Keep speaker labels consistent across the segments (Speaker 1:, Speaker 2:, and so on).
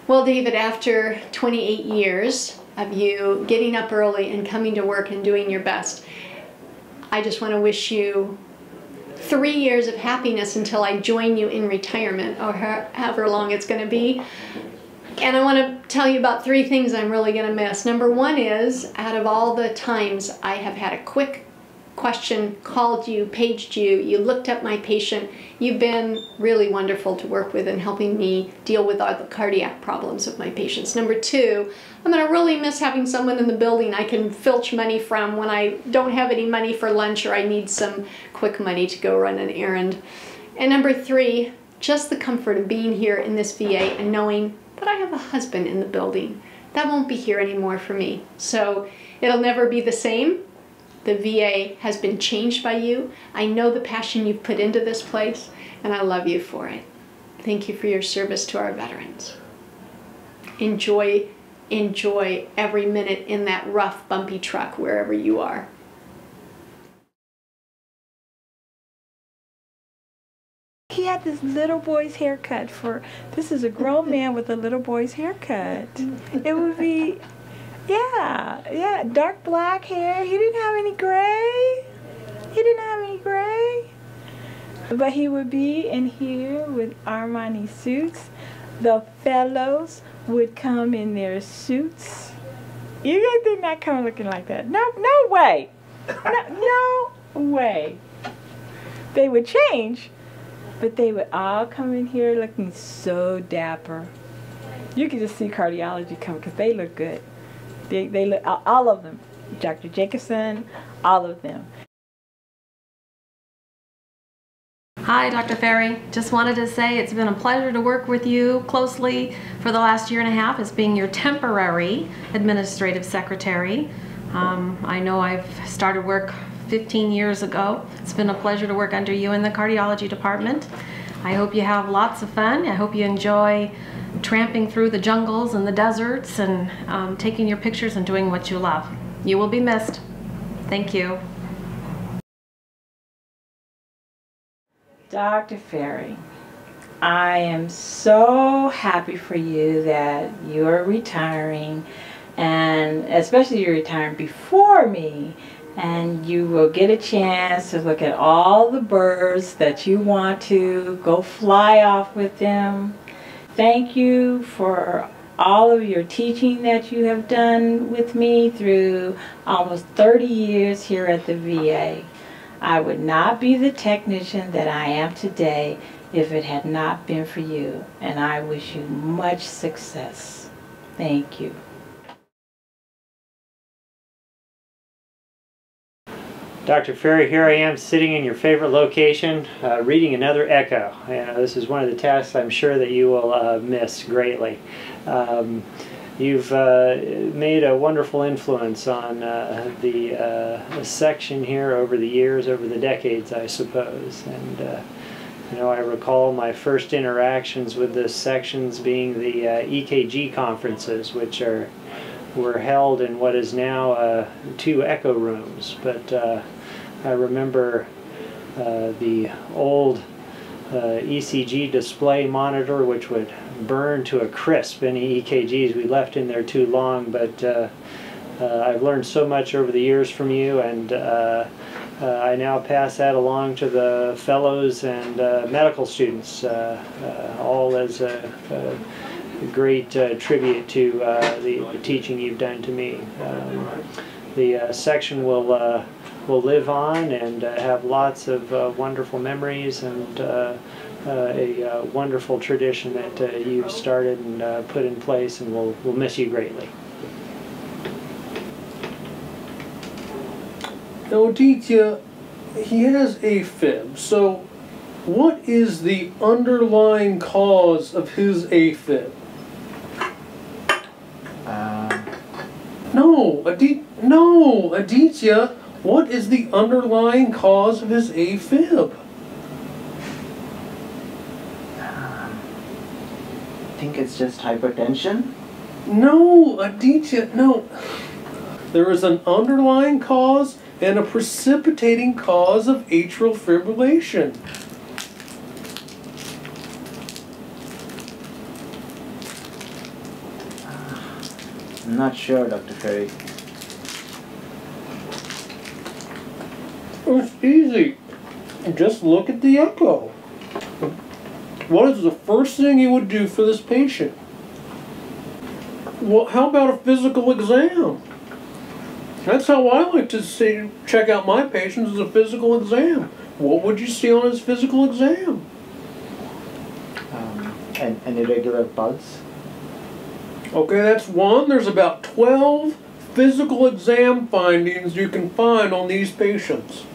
Speaker 1: Well, David, after 28 years of you getting up early and coming to work and doing your best, I just want to wish you 3 years of happiness until I join you in retirement, or however long it's going to be. And I want to tell you about 3 things I'm really going to miss. Number 1 is, out of all the times I have had a quick question, called you, paged you, you looked up my patient, you've been really wonderful to work with in helping me deal with all the cardiac problems of my patients. Number 2, I'm going to really miss having someone in the building I can filch money from when I don't have any money for lunch or I need some quick money to go run an errand. And number 3, just the comfort of being here in this VA and knowing that I have a husband in the building. That won't be here anymore for me. So it'll never be the same. The VA has been changed by you. I know the passion you've put into this place, and I love you for it. Thank you for your service to our veterans. Enjoy every minute in that rough, bumpy truck wherever you are.
Speaker 2: He had this little boy's haircut this is a grown man with a little boy's haircut. It would be, yeah, dark black hair. He didn't have any gray. But he would be in here with Armani suits. The fellows would come in their suits. You guys did not come looking like that. No way. No way. They would change, but they would all come in here looking so dapper. You could just see cardiology come because they look good. They look, all of them. Dr. Jacobson, all of them.
Speaker 3: Hi, Dr. Ferry. Just wanted to say it's been a pleasure to work with you closely for the last 1.5 years as being your temporary administrative secretary. I know I've started work 15 years ago. It's been a pleasure to work under you in the cardiology department. I hope you have lots of fun. I hope you enjoy tramping through the jungles and the deserts and taking your pictures and doing what you love. You will be missed. Thank you.
Speaker 2: Dr. Ferry, I am so happy for you that you are retiring, and especially you're retiring before me, and you will get a chance to look at all the birds that you want to go fly off with them. Thank you for all of your teaching that you have done with me through almost 30 years here at the VA. I would not be the technician that I am today if it had not been for you, and I wish you much success. Thank you.
Speaker 4: Dr. Ferry, here I am sitting in your favorite location, reading another echo. This is one of the tasks I'm sure that you will miss greatly. You've made a wonderful influence on the section here over the years, over the decades, I suppose. And you know, I recall my first interactions with the sections being the EKG conferences, which were held in what is now 2 echo rooms. But I remember the old ECG display monitor, which would burn to a crisp any EKGs we left in there too long. But I've learned so much over the years from you, and I now pass that along to the fellows and medical students, all as a great tribute to the teaching you've done to me. The section will live on and have lots of wonderful memories, and a wonderful tradition that you've started and put in place, and we'll miss you greatly.
Speaker 5: Now, Aditya, he has AFib, so what is the underlying cause of his AFib? No, Aditya, what is the underlying cause of his AFib?
Speaker 6: I think it's just hypertension.
Speaker 5: No, Aditya, no. There is an underlying cause and a precipitating cause of atrial fibrillation.
Speaker 6: I'm not sure, Dr. Ferry.
Speaker 5: It's easy. Just look at the echo. What is the first thing you would do for this patient? Well, how about a physical exam? That's how I like to check out my patients, as a physical exam. What would you see on his physical exam?
Speaker 6: And irregular pulse.
Speaker 5: Okay, that's one. There's about 12 physical exam findings you can find on these patients.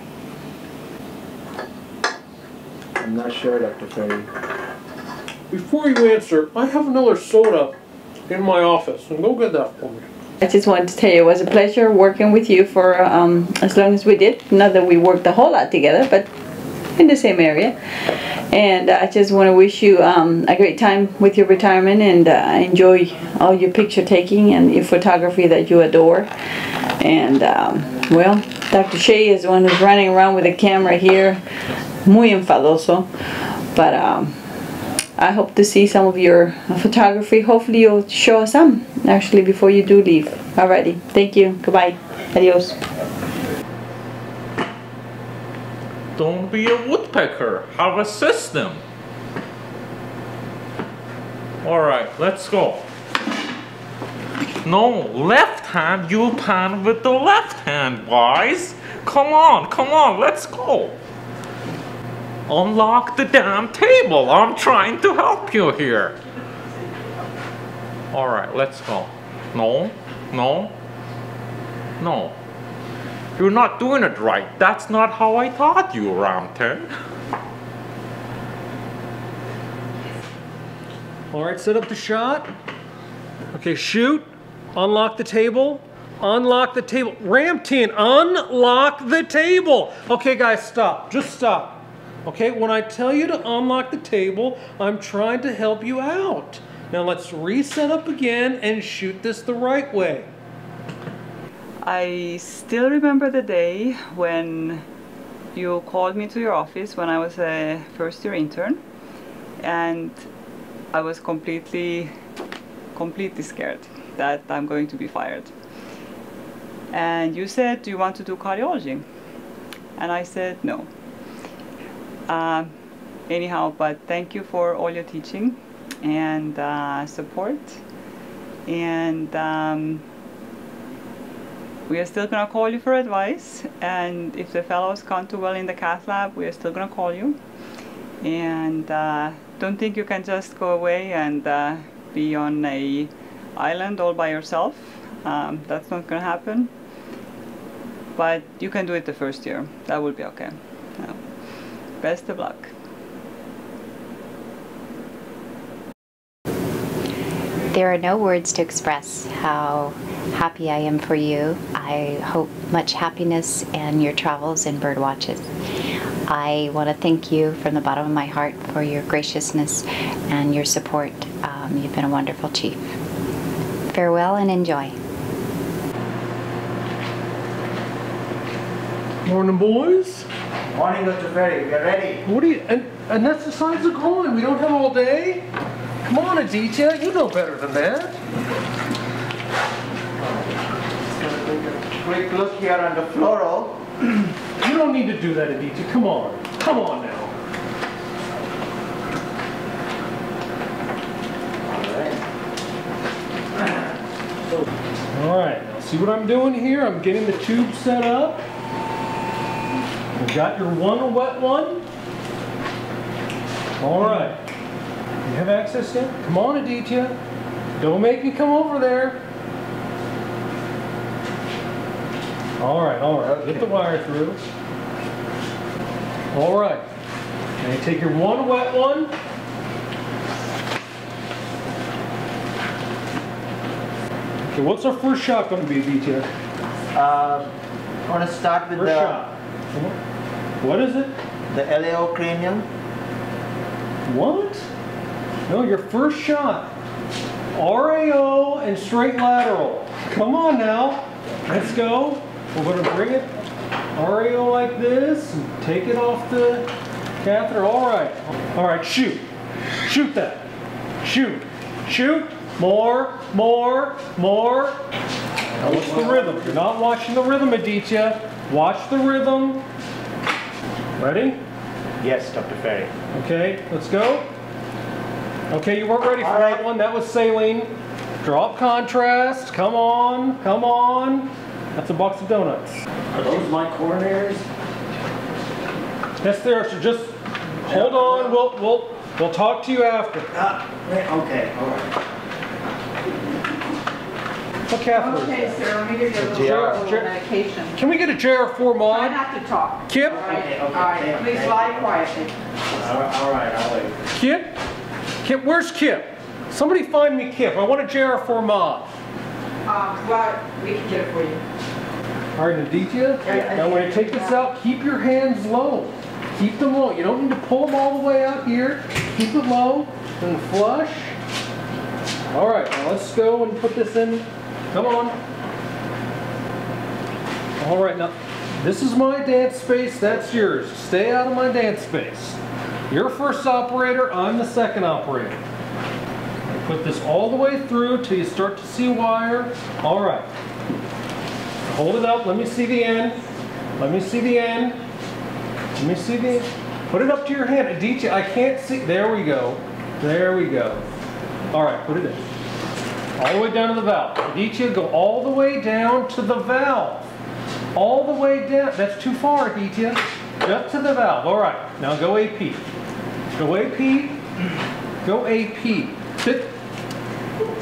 Speaker 6: I'm not sure, Dr. Ferry.
Speaker 5: Before you answer, I have another soda in my office, and go get that for me.
Speaker 7: I just wanted to tell you it was a pleasure working with you for as long as we did. Not that we worked a whole lot together, but in the same area. And I just want to wish you a great time with your retirement, and enjoy all your picture taking and your photography that you adore. And well, Dr. Shea is the one who's running around with a camera here, muy enfadoso. But I hope to see some of your photography. Hopefully you'll show us some actually before you do leave. Alrighty, thank you. Goodbye. Adios.
Speaker 8: Don't be a woodpecker. Have a system. Alright, let's go. No, left hand, you pan with the left hand, boys. Come on, let's go. Unlock the damn table. I'm trying to help you here. Alright, let's go. No. You're not doing it right. That's not how I taught you, Ramton.
Speaker 5: All right, set up the shot. Okay, shoot. Unlock the table. Unlock the table. Ramtin, unlock the table. Okay, guys, stop. Just stop. Okay, when I tell you to unlock the table, I'm trying to help you out. Now let's reset up again and shoot this the right way.
Speaker 7: I still remember the day when you called me to your office when I was a first-year intern, and I was completely scared that I'm going to be fired. And you said, do you want to do cardiology? And I said no. Anyhow, but thank you for all your teaching and support, and we are still going to call you for advice, and if the fellows can't do well in the cath lab, we are still going to call you. And don't think you can just go away and be on a island all by yourself. That's not going to happen. But you can do it the first year. That will be okay. Best of luck.
Speaker 9: There are no words to express how happy I am for you. I hope much happiness in your travels and bird watches. I want to thank you from the bottom of my heart for your graciousness and your support. You've been a wonderful chief. Farewell and enjoy.
Speaker 5: Morning, boys.
Speaker 6: Morning, Dr. Ferry. We are ready.
Speaker 5: What are you? And that's the size of going. We don't have all day. Come on, Aditya. You know better than that.
Speaker 6: Just gonna take a quick look here on the floral.
Speaker 5: You don't need to do that, Aditya. Come on. Come on now. All right. Now see what I'm doing here? I'm getting the tube set up. You got your one wet one. All right. You have access yet? Come on, Aditya. Don't make me come over there. All right, all right. Get the wire through. All right. Now you take your one wet one. Okay, what's our first shot going to be, Aditya?
Speaker 6: I want to start with
Speaker 5: First shot. What is it?
Speaker 6: the LAO cranium.
Speaker 5: What? No, your first shot. RAO and straight lateral. Come on now. Let's go. We're going to bring it RAO like this and take it off the catheter. All right. All right, shoot. Shoot that. Shoot. Shoot. More, more, more. Now what's the rhythm? You're not watching the rhythm, Aditya. Watch the rhythm. Ready?
Speaker 6: Yes, Dr. Ferry.
Speaker 5: Okay, let's go. Okay, you weren't ready for that one. That was saline. Drop contrast. Come on, come on. That's a box of donuts.
Speaker 6: Are those my coronaries?
Speaker 5: Yes, they are. So just hold on. We'll talk to you after.
Speaker 6: Okay, all right.
Speaker 5: What catheter?
Speaker 10: Okay, sir, let me give you a little medication.
Speaker 5: Can we get a JR4 mod?
Speaker 10: I have to talk.
Speaker 5: Kip?
Speaker 10: All right, please lie quietly.
Speaker 6: All right, I'll wait.
Speaker 5: Kip? Kip, where's Kip? Somebody find me Kip. I want a JR4 mod.
Speaker 10: Well, we can get it for you.
Speaker 5: All right, Aditya, now when you take this out, keep your hands low. Keep them low. You don't need to pull them all the way out here. Keep it low and flush. All right, now let's go and put this in. Come on. All right, now this is my dance space. That's yours. Stay out of my dance space. You're first operator. I'm the second operator. Put this all the way through till you start to see wire. All right. Hold it up. Let me see the end. Let me see the end. Let me see the end. Put it up to your hand. Aditya, I can't see. There we go. There we go. All right, put it in. All the way down to the valve. Aditya, go all the way down to the valve. All the way down. That's too far, Aditya. Just to the valve. All right. Now go AP. Go AP. Go AP.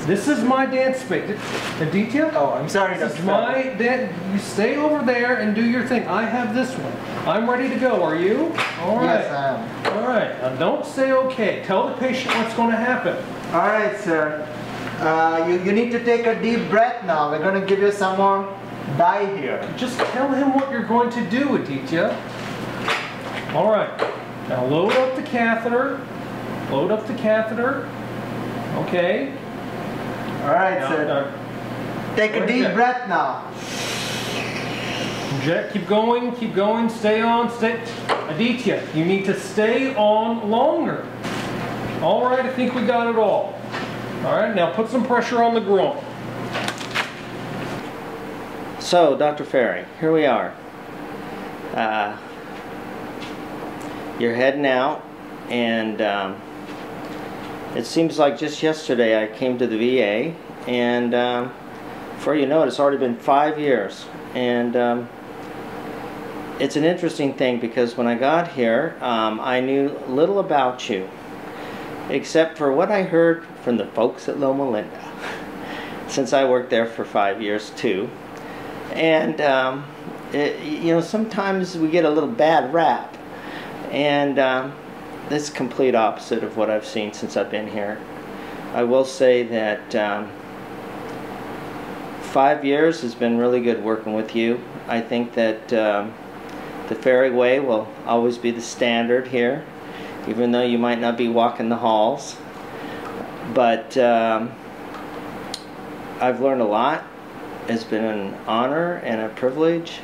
Speaker 5: This is my dance space. Aditya?
Speaker 6: Oh, I'm sorry.
Speaker 5: This is my dance. You stay over there and do your thing. I have this one. I'm ready to go. Are you? All right.
Speaker 6: Yes, I am.
Speaker 5: All right. Now don't say okay. Tell the patient what's going to happen.
Speaker 6: All right, sir. You need to take a deep breath now. We're going to give you some more dye here.
Speaker 5: Just tell him what you're going to do, Aditya. All right. Now load up the catheter. Load up the catheter. Okay.
Speaker 6: All right,
Speaker 5: Now,
Speaker 6: sir. Take a deep breath now.
Speaker 5: Inject. Keep going, stay on, stay. Aditya, you need to stay on longer. All right, I think we got it all. All right, now put some pressure on the groin.
Speaker 4: So, Dr. Ferry, here we are. You're heading out, and it seems like just yesterday I came to the VA, and before you know it, it's already been 5 years. And it's an interesting thing because when I got here, I knew little about you, except for what I heard from the folks at Loma Linda, since I worked there for 5 years too. And you know, sometimes we get a little bad rap, and this is complete opposite of what I've seen since I've been here. I will say that 5 years has been really good working with you. I think that the Ferry way will always be the standard here, even though you might not be walking the halls. But I've learned a lot. It's been an honor and a privilege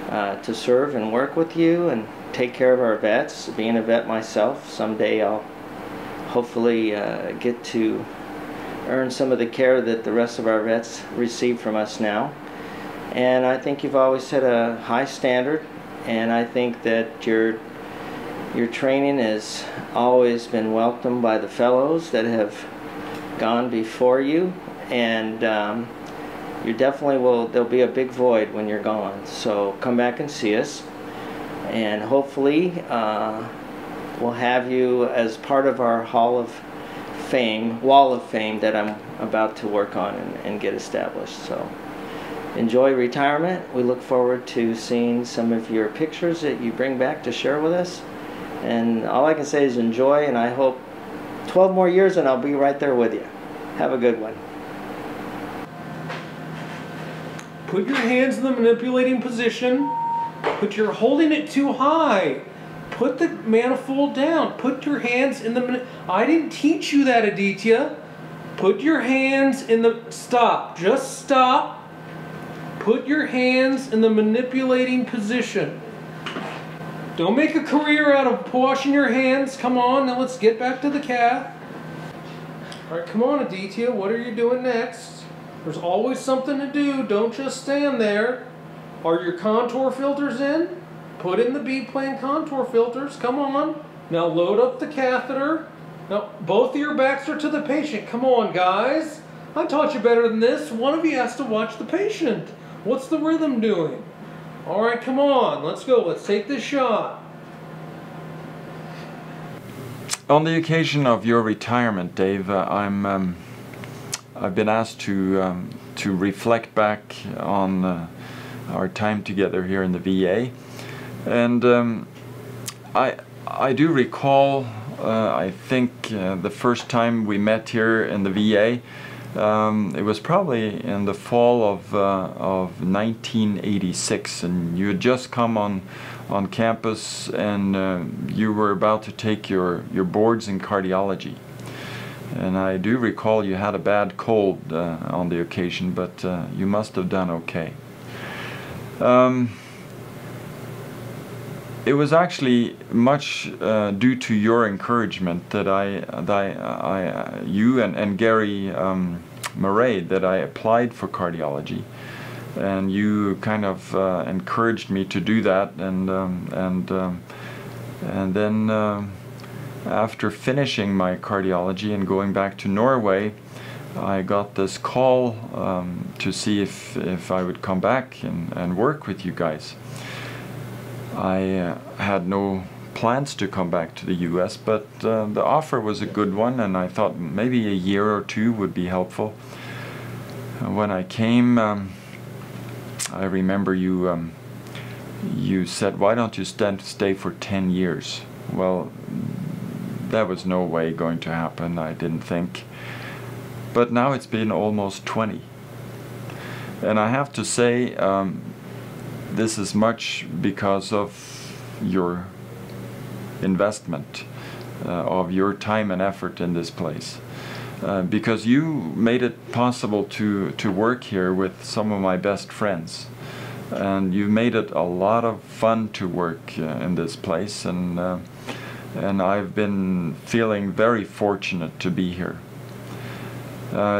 Speaker 4: to serve and work with you and take care of our vets. Being a vet myself, someday I'll hopefully get to earn some of the care that the rest of our vets receive from us now. And I think you've always set a high standard, and I think that your training has always been welcomed by the fellows that have gone before you, and you definitely will. There'll be a big void when you're gone. So come back and see us, and hopefully we'll have you as part of our wall of fame that I'm about to work on and get established. So enjoy retirement. We look forward to seeing some of your pictures that you bring back to share with us. And all I can say is enjoy, and I hope 12 more years and I'll be right there with you. Have a good one.
Speaker 5: Put your hands in the manipulating position, but you're holding it too high. Put the manifold down. Put your hands in the... I didn't teach you that, Aditya. Put your hands in the... Stop. Just stop. Put your hands in the manipulating position. Don't make a career out of washing your hands. Come on, now let's get back to the cath. All right, come on, Aditya. What are you doing next? There's always something to do. Don't just stand there. Are your contour filters in? Put in the B-plane contour filters. Come on. Now load up the catheter. Now, both of your backs are to the patient. Come on, guys. I taught you better than this. One of you has to watch the patient. What's the rhythm doing? All right, come on. Let's go. Let's take this shot.
Speaker 11: On the occasion of your retirement, Dave, I've been asked to reflect back on our time together here in the VA, and I do recall. I think the first time we met here in the VA, it was probably in the fall of 1986, and you had just come on campus, and you were about to take your boards in cardiology. And I do recall you had a bad cold on the occasion, but you must have done okay. It was actually much due to your encouragement that you and Gary Murray, that I applied for cardiology. And you kind of encouraged me to do that, and then after finishing my cardiology and going back to Norway, I got this call to see if I would come back and work with you guys. I had no plans to come back to the US, but the offer was a good one, and I thought maybe a year or two would be helpful. When I came, I remember you said, why don't you stay for 10 years? Well, that was no way going to happen, I didn't think. But now it's been almost 20. And I have to say, this is much because of your investment of your time and effort in this place. Because you made it possible to work here with some of my best friends, and you made it a lot of fun to work in this place, and I've been feeling very fortunate to be here.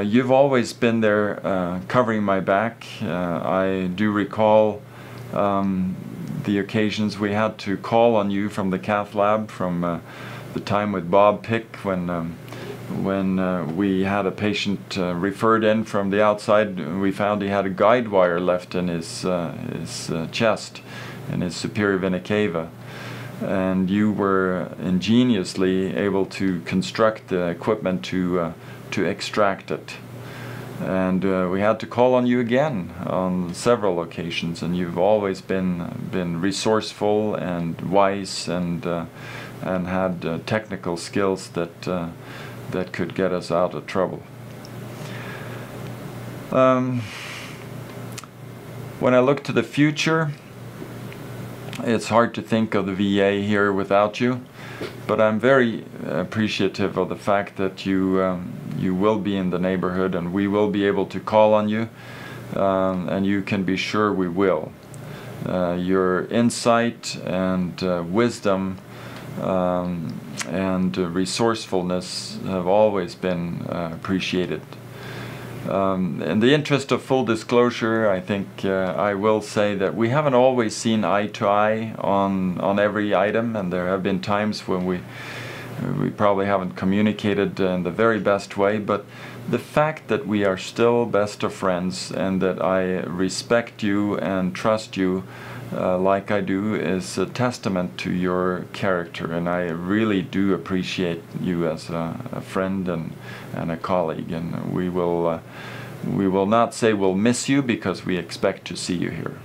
Speaker 11: You've always been there covering my back. I do recall the occasions we had to call on you from the cath lab, from the time with Bob Pick when we had a patient referred in from the outside. We found he had a guide wire left in his chest, in his superior vena cava, and you were ingeniously able to construct the equipment to extract it. And we had to call on you again on several occasions, and you've always been resourceful and wise, and had technical skills that could get us out of trouble. When I look to the future, it's hard to think of the VA here without you, but I'm very appreciative of the fact that you will be in the neighborhood, and we will be able to call on you, and you can be sure we will. Your insight and wisdom and resourcefulness have always been appreciated. In the interest of full disclosure, I think I will say that we haven't always seen eye to eye on every item, and there have been times when we probably haven't communicated in the very best way, but the fact that we are still best of friends, and that I respect you and trust you like I do, is a testament to your character, and I really do appreciate you as a friend and a colleague, and we will not say we'll miss you, because we expect to see you here.